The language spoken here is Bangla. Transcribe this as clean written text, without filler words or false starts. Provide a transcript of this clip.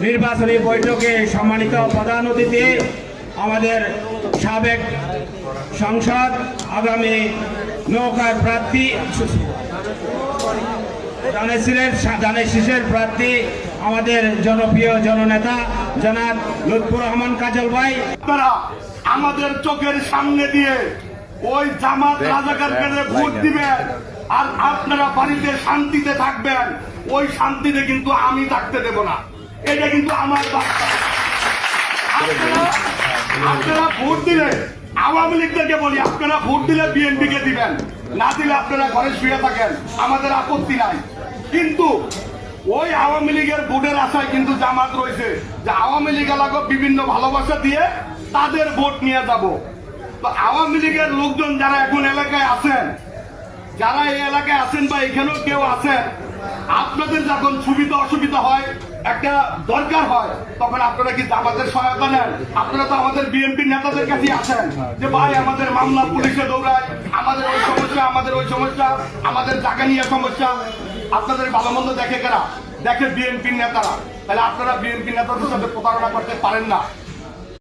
নির্বাচনী বৈঠকে সম্মানিত প্রধান অতিথি আমাদের সাবেক সংসদ আগামী নৌকার প্রার্থী ধানের শীষের প্রার্থী আমাদের জনপ্রিয় জননেতা জনাব লুৎফর রহমান কাজল ভাই। আপনারা আমাদের চোখের সামনে দিয়ে ওই জামাত রাজাকারকে ভোট দিবেন আর আপনারা বাড়িতে শান্তিতে থাকবেন, ওই শান্তিতে কিন্তু আমি থাকতে দেব না। এটা কিন্তু আমার বার্তা। আপনারা ভোট দিলে আওয়ামী লীগদেরকে বলি, আপনারা ভোট দিলে বিএনপি কে দিবেন, না দিলে আপনারা ঘরে শুয়ে থাকেন, আমাদের আপত্তি নাই। কিন্তু ওই আওয়ামী লীগের ভোটের আশায় কিন্তু জামাত রয়েছে যে আওয়ামী লীগ এলাকা বিভিন্ন ভালোবাসা দিয়ে তাদের ভোট নিয়ে যাব। তো আওয়ামী লীগের লোকজন যারা এখন এলাকায় আছেন, যারা এই এলাকায় আছেন বা এখানেও কেউ আছেন, আপনাদের যখন সুবিধা অসুবিধা হয়, একটা দরকার হয়, তখন আপনারা কি আমাদের সহায়তা নেন? আপনারা তো আমাদের বিএনপির নেতাদের কাছে আছেন যে ভাই আমাদের মামলা পুলিশে দৌড়ায়, আমাদের ওই সমস্যা, আমাদের ওই সমস্যা, আমাদের টাকা নিয়ে সমস্যা। আপনাদের ভালো মন্দ দেখে কারা? দেখে বিএনপির নেতারা। তাহলে আপনারা বিএনপির নেতাদের সাথে প্রতারণা করতে পারেন না।